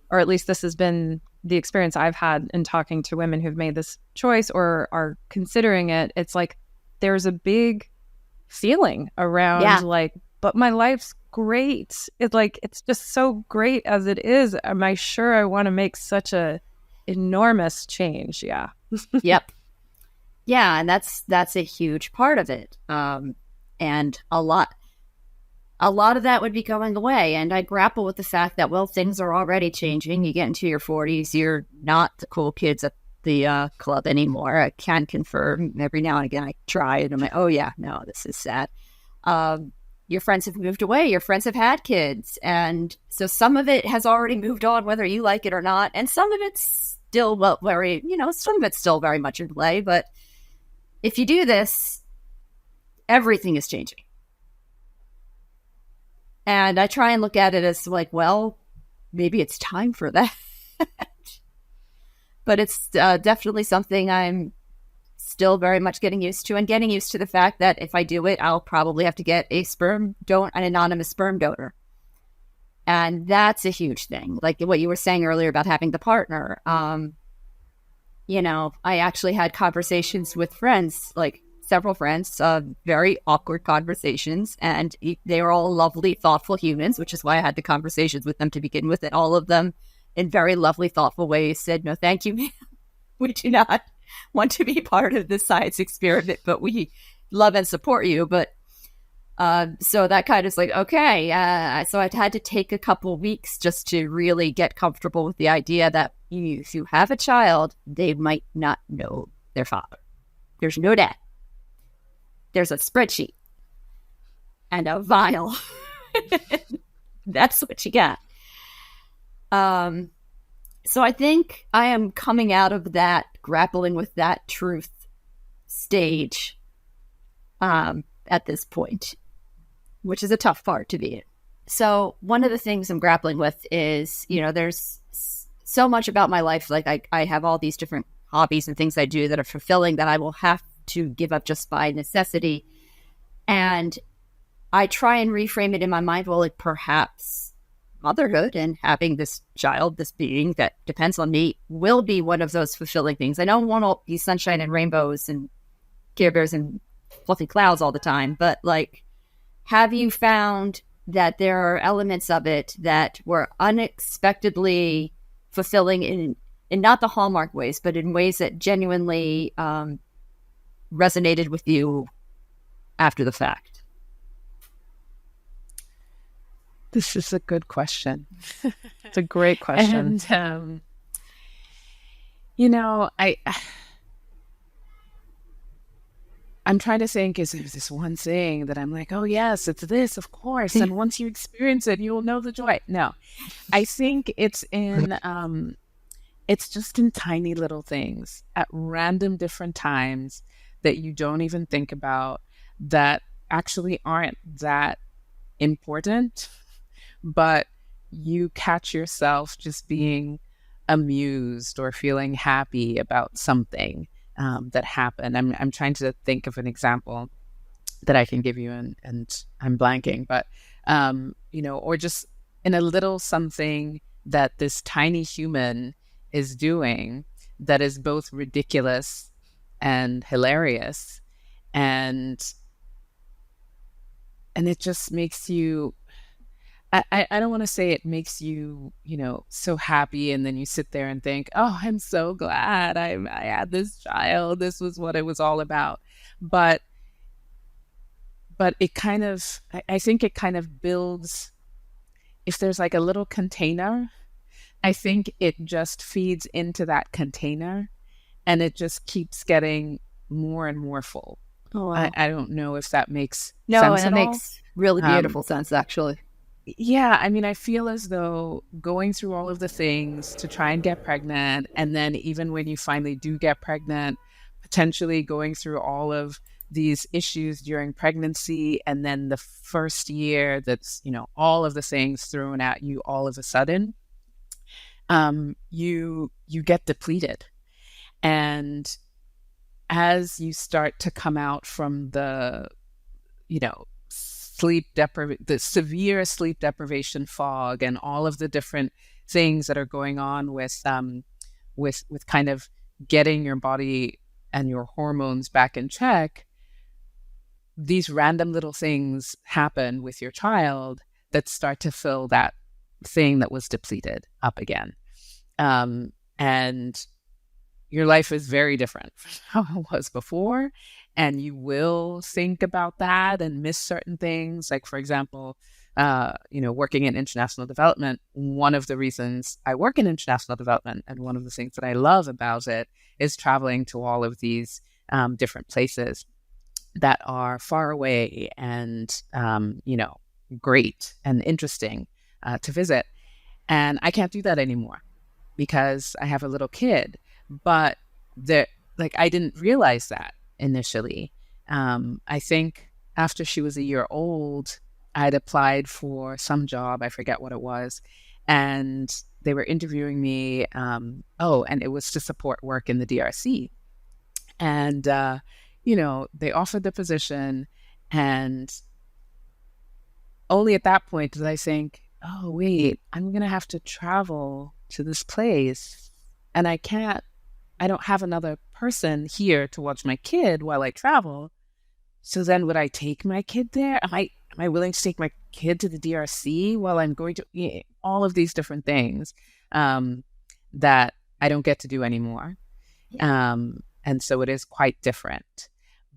[SPEAKER 1] or at least this has been the experience I've had in talking to women who've made this choice or are considering it. It's like, there's a big feeling around like, but my life's great. It's like, it's just so great as it is. Am I sure I want to make such a enormous change? Yeah.
[SPEAKER 4] Yep. Yeah, and that's a huge part of it. And a lot of that would be going away. And I grapple with the fact that, well, things are already changing. You get into your 40s, you're not the cool kids at the club anymore. I can confirm every now and again I try and I'm like, oh yeah, no, this is sad. Your friends have moved away. Your friends have had kids. And so some of it has already moved on, whether you like it or not. And some of it's still, well, very, some of it's still very much in play. But if you do this, everything is changing. And I try and look at it as like, well, maybe it's time for that. But it's definitely something I'm still very much getting used to, and getting used to the fact that if I do it, I'll probably have to get an anonymous sperm donor. And that's a huge thing. Like what you were saying earlier about having the partner. I actually had conversations with friends, like several friends, very awkward conversations, and they were all lovely, thoughtful humans, which is why I had the conversations with them to begin with. And all of them, in very lovely, thoughtful ways, said, "No, thank you, ma'am. We do not want to be part of this science experiment, but we love and support you." But so that kind of is like, okay. So I'd had to take a couple weeks just to really get comfortable with the idea that if you have a child, they might not know their father. There's no dad. There's a spreadsheet and a vial. That's what you got. So I think I am coming out of that, grappling with that truth stage at this point, which is a tough part to be in. So one of the things I'm grappling with is, there's so much about my life. Like I have all these different hobbies and things I do that are fulfilling that I will have to give up just by necessity. And I try and reframe it in my mind, well, like perhaps motherhood and having this child, this being that depends on me, will be one of those fulfilling things. I don't want to be sunshine and rainbows and Care Bears and fluffy clouds all the time, but like, have you found that there are elements of it that were unexpectedly fulfilling in not the hallmark ways, but in ways that genuinely resonated with you after the fact?
[SPEAKER 2] This is a good question.
[SPEAKER 1] It's a great question.
[SPEAKER 2] And, I'm trying to think, is there this one thing that I'm like, oh yes, it's this, of course. And once you experience it, you will know the joy. No, I think it's just in tiny little things at random different times that you don't even think about, that actually aren't that important, but you catch yourself just being amused or feeling happy about something that happened. I'm trying to think of an example that I can give you, and I'm blanking, but or just in a little something that this tiny human is doing that is both ridiculous and hilarious, and it just makes you, I don't want to say it makes you, so happy, and then you sit there and think, oh, I'm so glad I had this child. This was what it was all about. But it kind of, I think it kind of builds, if there's like a little container, I think it just feeds into that container, and it just keeps getting more and more full.
[SPEAKER 4] Oh, wow.
[SPEAKER 2] I don't know if that makes
[SPEAKER 4] no,
[SPEAKER 2] sense
[SPEAKER 4] and
[SPEAKER 2] at
[SPEAKER 4] it
[SPEAKER 2] all.
[SPEAKER 4] makes really beautiful sense, actually.
[SPEAKER 2] Yeah, I mean, I feel as though going through all of the things to try and get pregnant, and then even when you finally do get pregnant, potentially going through all of these issues during pregnancy, and then the first year that's, all of the things thrown at you all of a sudden, you get depleted. And as you start to come out from the, the severe sleep deprivation fog, and all of the different things that are going on with kind of getting your body and your hormones back in check, these random little things happen with your child that start to fill that thing that was depleted up again. And your life is very different from how it was before. And you will think about that and miss certain things. Like, for example, working in international development, one of the reasons I work in international development and one of the things that I love about it is traveling to all of these different places that are far away and, great and interesting to visit. And I can't do that anymore because I have a little kid. But I didn't realize that initially. I think after she was a year old, I'd applied for some job. I forget what it was. And they were interviewing me. And it was to support work in the DRC. And, they offered the position. And only at that point did I think, oh, wait, I'm going to have to travel to this place. And I don't have another person here to watch my kid while I travel. So then would I take my kid there? Am I willing to take my kid to the DRC while I'm going to all of these different things that I don't get to do anymore? Yeah. And so it is quite different.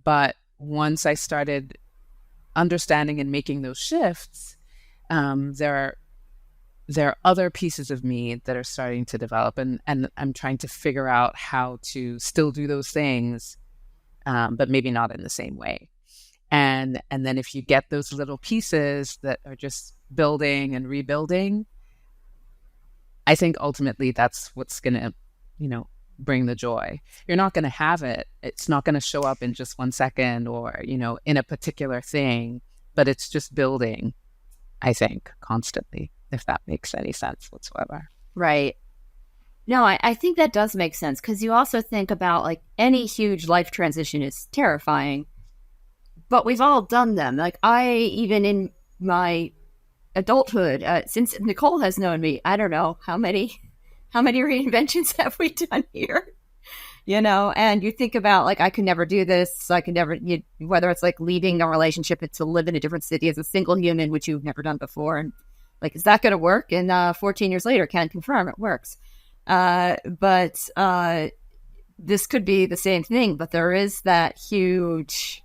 [SPEAKER 2] But once I started understanding and making those shifts, there are other pieces of me that are starting to develop, and I'm trying to figure out how to still do those things, but maybe not in the same way. And then if you get those little pieces that are just building and rebuilding, I think ultimately that's what's going to, bring the joy. You're not going to have it. It's not going to show up in just 1 second or, in a particular thing, but it's just building, I think, constantly, if that makes any sense whatsoever.
[SPEAKER 4] Right. No, I think that does make sense, because you also think about, like, any huge life transition is terrifying, but we've all done them. Like, even in my adulthood, since Nicole has known me, I don't know how many reinventions have we done here? And you think about, like, I could never do this. I could never, whether it's like leaving a relationship to live in a different city as a single human, which you've never done before. And like, is that going to work? And 14 years later, can't confirm it works. But this could be the same thing, but there is that huge,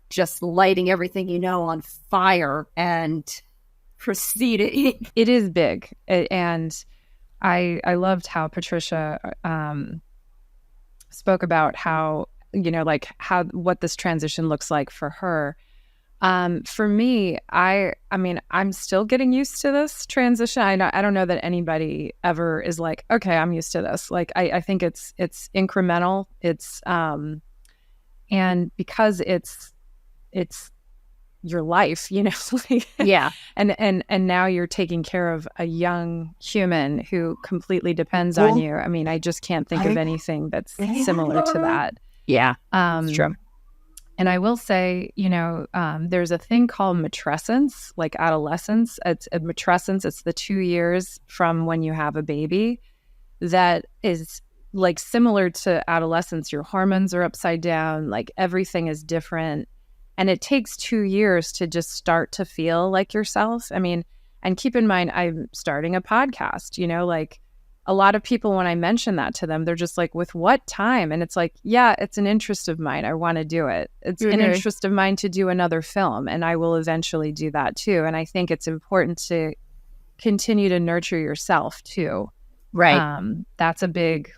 [SPEAKER 4] just lighting everything on fire and proceeding.
[SPEAKER 1] It is big. And I loved how Patricia spoke about how, what this transition looks like for her. For me, I mean, I'm still getting used to this transition. I don't know that anybody ever is like, okay, I'm used to this. Like, I think it's incremental. It's, and because it's your life,
[SPEAKER 4] Yeah.
[SPEAKER 1] And now you're taking care of a young human who completely depends on you. I mean, I just can't think of anything that's similar to that.
[SPEAKER 4] Yeah. It's true.
[SPEAKER 1] And I will say, there's a thing called matrescence, like adolescence. It's matrescence. It's the 2 years from when you have a baby that is like similar to adolescence. Your hormones are upside down, like everything is different. And it takes 2 years to just start to feel like yourself. I mean, and keep in mind, I'm starting a podcast, like a lot of people, when I mention that to them, they're just like, with what time? And it's like, yeah, it's an interest of mine. I want to do it. It's an interest of mine to do another film, and I will eventually do that too. And I think it's important to continue to nurture yourself too.
[SPEAKER 4] Right.
[SPEAKER 1] That's a big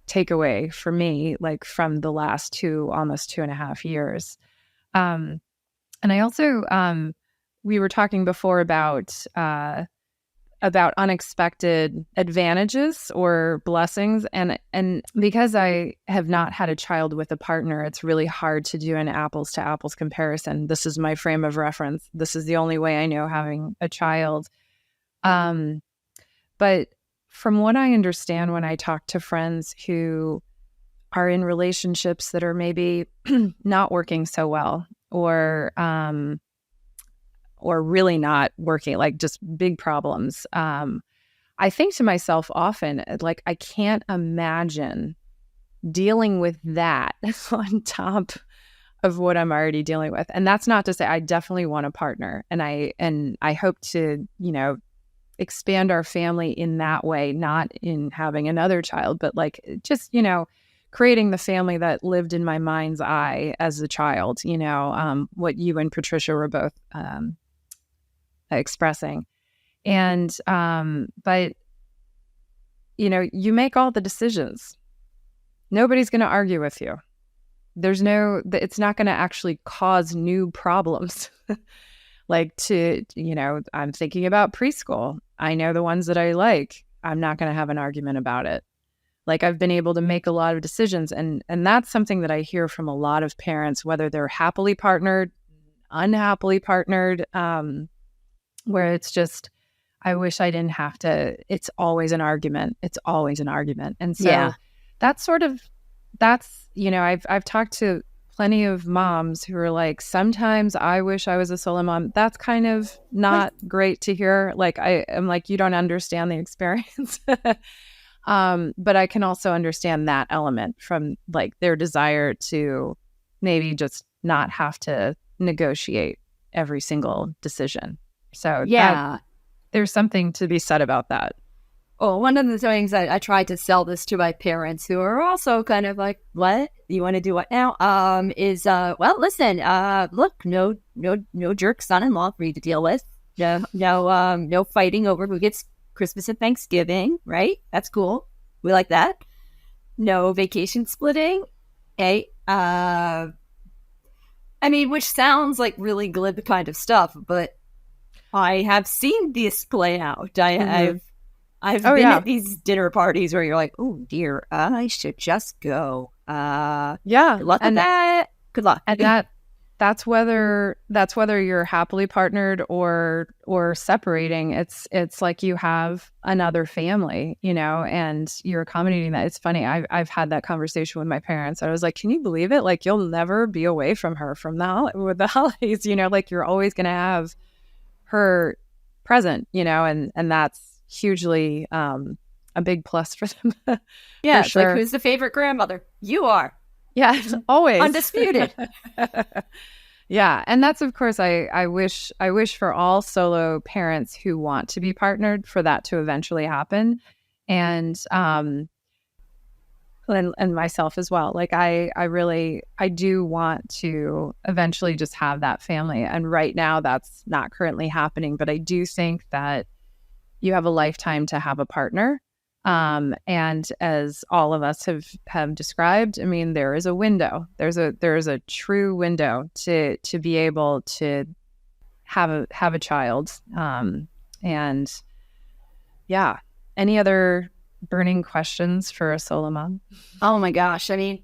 [SPEAKER 1] takeaway for me, like from the last almost 2.5 years. And I also, we were talking before about unexpected advantages or blessings. And because I have not had a child with a partner, it's really hard to do an apples to apples comparison. This is my frame of reference. This is the only way I know having a child. But from what I understand, when I talk to friends who are in relationships that are maybe not working so well, or really not working, like just big problems. I think to myself often, like, I can't imagine dealing with that on top of what I'm already dealing with. And that's not to say I definitely want a partner, and I hope to, expand our family in that way, not in having another child, but like just, creating the family that lived in my mind's eye as a child, what you and Patricia were both expressing. And, but, you make all the decisions. Nobody's going to argue with you. It's not going to actually cause new problems. Like I'm thinking about preschool. I know the ones that I like. I'm not going to have an argument about it. Like I've been able to make a lot of decisions. And that's something that I hear from a lot of parents, whether they're happily partnered, unhappily partnered, where it's just, I wish I didn't have to. It's always an argument. It's always an argument. And so that's I've talked to plenty of moms who are like, sometimes I wish I was a solo mom. That's kind of not great to hear. Like I'm like, you don't understand the experience. But I can also understand that element from like their desire to maybe just not have to negotiate every single decision. So there's something to be said about that.
[SPEAKER 4] Oh, one of the things I tried to sell this to my parents, who are also kind of like, "What? You want to do what now?" Is well, listen, look, no jerk son-in-law for you to deal with. No fighting over who gets Christmas and Thanksgiving, right? That's cool. We like that. No vacation splitting. Okay. Which sounds like really glib kind of stuff, but I have seen this play out. I've been at these dinner parties where you're like, "Oh dear, I should just go." Good luck with that. Good luck.
[SPEAKER 1] And that's whether you're happily partnered or separating. It's like you have another family, and you're accommodating that. It's funny. I've had that conversation with my parents. I was like, "Can you believe it? Like you'll never be away from her with the holidays. Like you're always going to have her present, and that's hugely a big plus for them."
[SPEAKER 4] Yeah,
[SPEAKER 1] for sure.
[SPEAKER 4] Like who's the favorite grandmother? You are.
[SPEAKER 1] Yeah, always
[SPEAKER 4] undisputed.
[SPEAKER 1] Yeah, and that's of course I wish for all solo parents who want to be partnered for that to eventually happen, and myself as well. Like I do want to eventually just have that family, and right now that's not currently happening. But I do think that you have a lifetime to have a partner. And as all of us have described, I mean, there is a window. There is a true window to be able to have a child. And yeah, any other burning questions for a solo mom?
[SPEAKER 4] Oh my gosh. I mean,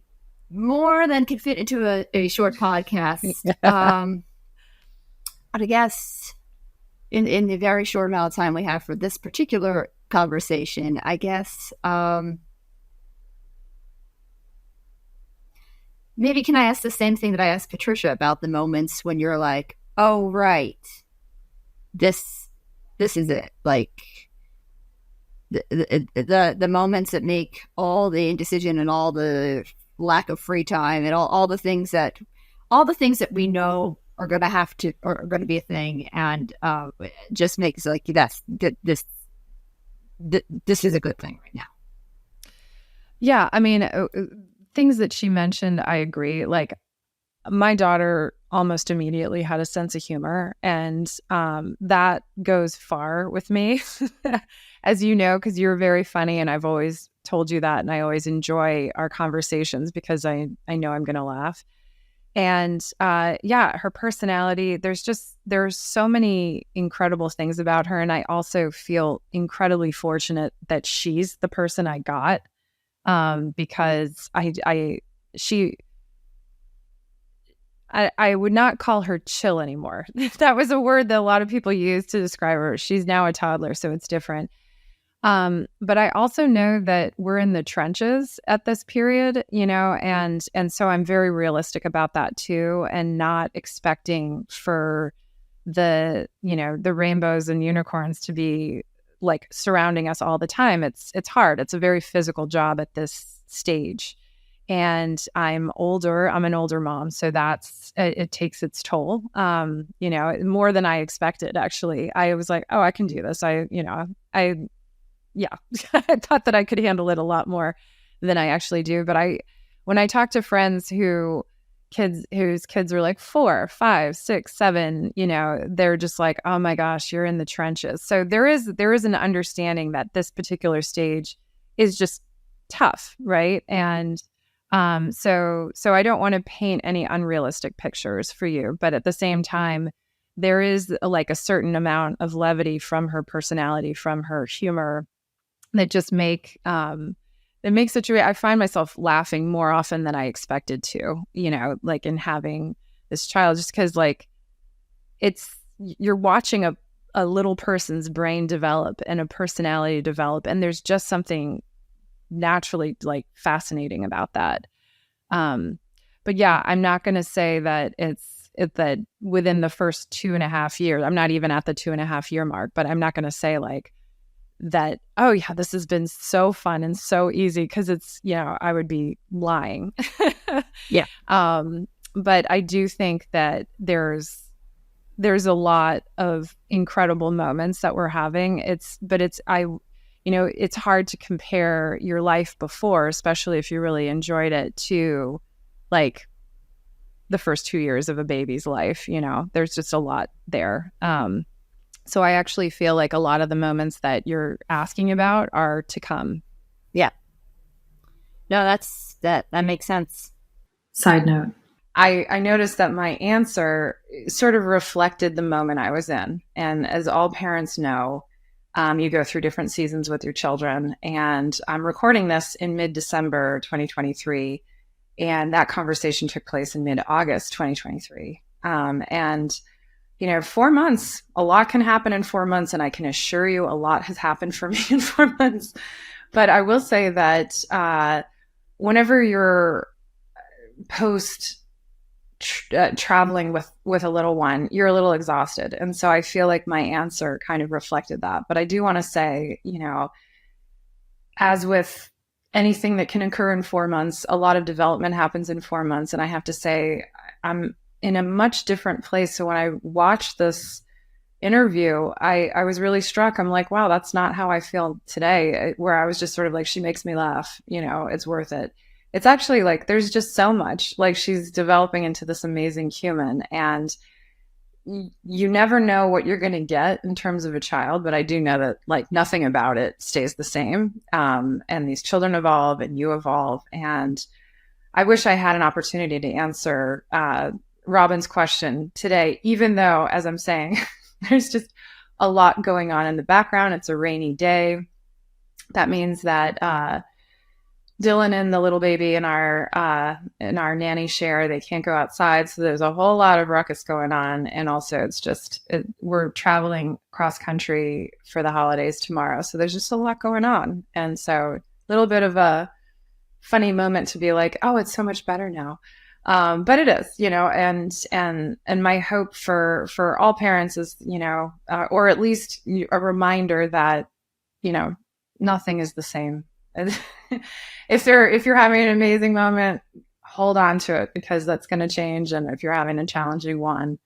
[SPEAKER 4] more than can fit into a short podcast. But I guess in the very short amount of time we have for this particular conversation, I guess, maybe can I ask the same thing that I asked Patricia about the moments when you're like, oh, right, this is it. Like the moments that make all the indecision and all the lack of free time and all the things that we know are going to be a thing, and it just makes like this is a good thing right now.
[SPEAKER 1] Yeah, I mean, things that she mentioned, I agree. Like my daughter almost immediately had a sense of humor, and that goes far with me, as you know, because you're very funny, and I've always told you that, and I always enjoy our conversations because I know I'm going to laugh. And her personality, there's so many incredible things about her. And I also feel incredibly fortunate that she's the person I got, because I would not call her chill anymore. That was a word that a lot of people use to describe her. She's now a toddler, so it's different. But I also know that we're in the trenches at this period, and so I'm very realistic about that too, and not expecting for the rainbows and unicorns to be like surrounding us all the time. It's hard. It's a very physical job at this stage. and I'm older. I'm an older mom, so it takes its toll. More than I expected. Actually, I was like, oh, I can do this. Yeah, I thought that I could handle it a lot more than I actually do. But when I talk to friends whose kids are like 4, 5, 6, 7, they're just like, oh my gosh, you're in the trenches. So there is an understanding that this particular stage is just tough, right? And so I don't want to paint any unrealistic pictures for you, but at the same time, there is like a certain amount of levity from her personality, from her humor, that just it makes I find myself laughing more often than I expected to, like in having this child, just because like you're watching a little person's brain develop and a personality develop, and there's just something naturally like fascinating about that. But yeah, I'm not going to say that that within the first 2.5 years, I'm not even at the 2.5 year mark, but I'm not going to say like that, oh yeah, this has been so fun and so easy, because it's, I would be lying.
[SPEAKER 4] Yeah.
[SPEAKER 1] But I do think that there's a lot of incredible moments that we're having. It's hard to compare your life before, especially if you really enjoyed it, to like the first 2 years of a baby's life. There's just a lot there. So I actually feel like a lot of the moments that you're asking about are to come.
[SPEAKER 4] Yeah. No, that makes sense.
[SPEAKER 3] Side note.
[SPEAKER 1] I noticed that my answer sort of reflected the moment I was in. And as all parents know, you go through different seasons with your children. And I'm recording this in mid-December 2023. And that conversation took place in mid-August 2023. And 4 months, a lot can happen in 4 months. And I can assure you a lot has happened for me in 4 months. But I will say that whenever you're traveling with a little one, you're a little exhausted. And so I feel like my answer kind of reflected that. But I do want to say, as with anything that can occur in 4 months, a lot of development happens in 4 months. And I have to say, I'm in a much different place. So when I watched this interview, I was really struck. I'm like, wow, that's not how I feel today, where I was just sort of like, she makes me laugh, it's worth it. It's actually like, there's just so much, like she's developing into this amazing human, and you never know what you're going to get in terms of a child, but I do know that like nothing about it stays the same. And these children evolve and you evolve. And I wish I had an opportunity to answer Robin's question today, even though, as I'm saying, there's just a lot going on in the background. It's a rainy day. That means that Dylan and the little baby in our nanny share, they can't go outside. So there's a whole lot of ruckus going on. And also we're traveling cross country for the holidays tomorrow. So there's just a lot going on. And so a little bit of a funny moment to be like, oh, it's so much better now. But it is, and my hope for all parents is, or at least a reminder that, nothing is the same. If you're having an amazing moment, hold on to it, because that's going to change. And if you're having a challenging one,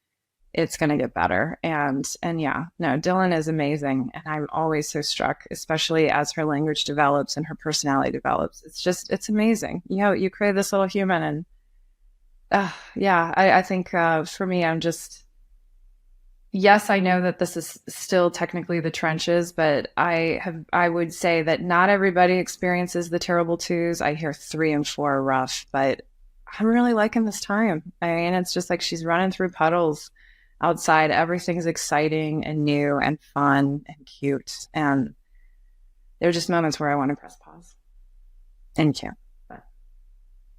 [SPEAKER 1] it's going to get better. And yeah, no, Dylan is amazing. And I'm always so struck, especially as her language develops and her personality develops. It's amazing. You create this little human, and I think for me, yes, I know that this is still technically the trenches, but I would say that not everybody experiences the terrible twos. I hear 3 and 4 are rough, but I'm really liking this time. I mean, it's just like she's running through puddles outside. Everything's exciting and new and fun and cute. And there are just moments where I want to press pause and can't. But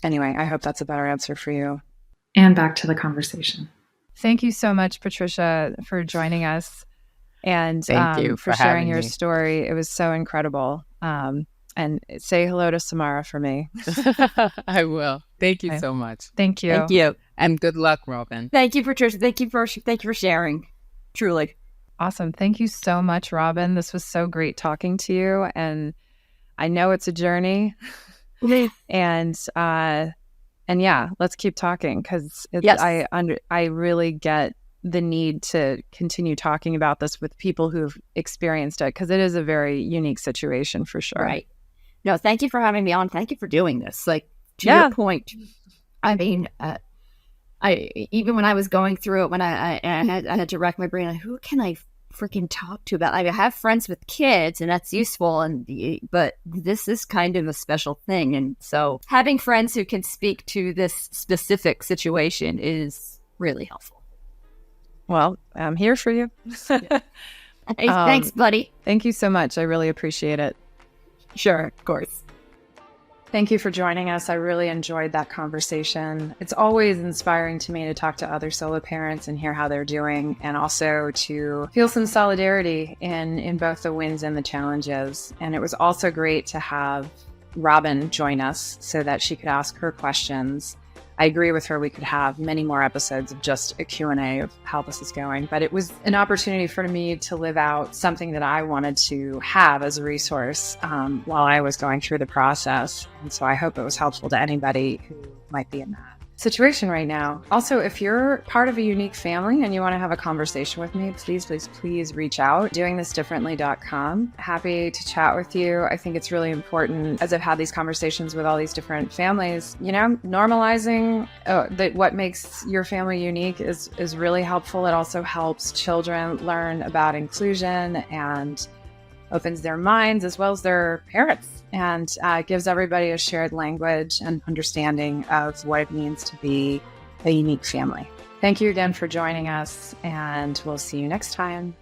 [SPEAKER 1] anyway, I hope that's a better answer for you.
[SPEAKER 3] And back to the conversation.
[SPEAKER 1] Thank you so much, Patricia, for joining us, and
[SPEAKER 2] Thank you
[SPEAKER 1] for sharing your
[SPEAKER 2] me.
[SPEAKER 1] Story. It was so incredible. And say hello to Samara for me.
[SPEAKER 2] I will. Thank you so much.
[SPEAKER 1] Thank you.
[SPEAKER 4] Thank you.
[SPEAKER 2] And good luck, Robin.
[SPEAKER 4] Thank you, Patricia. Thank you for sharing. Truly.
[SPEAKER 1] Awesome. Thank you so much, Robin. This was so great talking to you. And I know it's a journey. And yeah, let's keep talking, because
[SPEAKER 4] Yes.
[SPEAKER 1] I really get the need to continue talking about this with people who've experienced it, because it is a very unique situation for sure.
[SPEAKER 4] Right. No, thank you for having me on. Thank you for doing this. Like, to
[SPEAKER 1] Yeah.
[SPEAKER 4] your point, I mean, I even when I was going through it, when I had to rack my brain, like, who can I freaking talk to about? I have friends with kids, and that's useful, but this is kind of a special thing, and so having friends who can speak to this specific situation is really helpful.
[SPEAKER 1] Well, I'm here for you.
[SPEAKER 4] Hey, thanks, buddy.
[SPEAKER 1] Thank you so much. I really appreciate it.
[SPEAKER 4] Sure, of course.
[SPEAKER 1] Thank you for joining us. I really enjoyed that conversation. It's always inspiring to me to talk to other solo parents and hear how they're doing, and also to feel some solidarity in both the wins and the challenges. And it was also great to have Robin join us so that she could ask her questions. I agree with her. We could have many more episodes of just a Q&A of how this is going, but it was an opportunity for me to live out something that I wanted to have as a resource while I was going through the process. And so I hope it was helpful to anybody who might be in that situation right now. Also, if you're part of a unique family and you want to have a conversation with me, please reach out. doingthisdifferently.com. Happy to chat with you. I think it's really important, as I've had these conversations with all these different families, normalizing that what makes your family unique is really helpful. It also helps children learn about inclusion and opens their minds as well as their parents, and gives everybody a shared language and understanding of what it means to be a unique family. Thank you again for joining us, and we'll see you next time.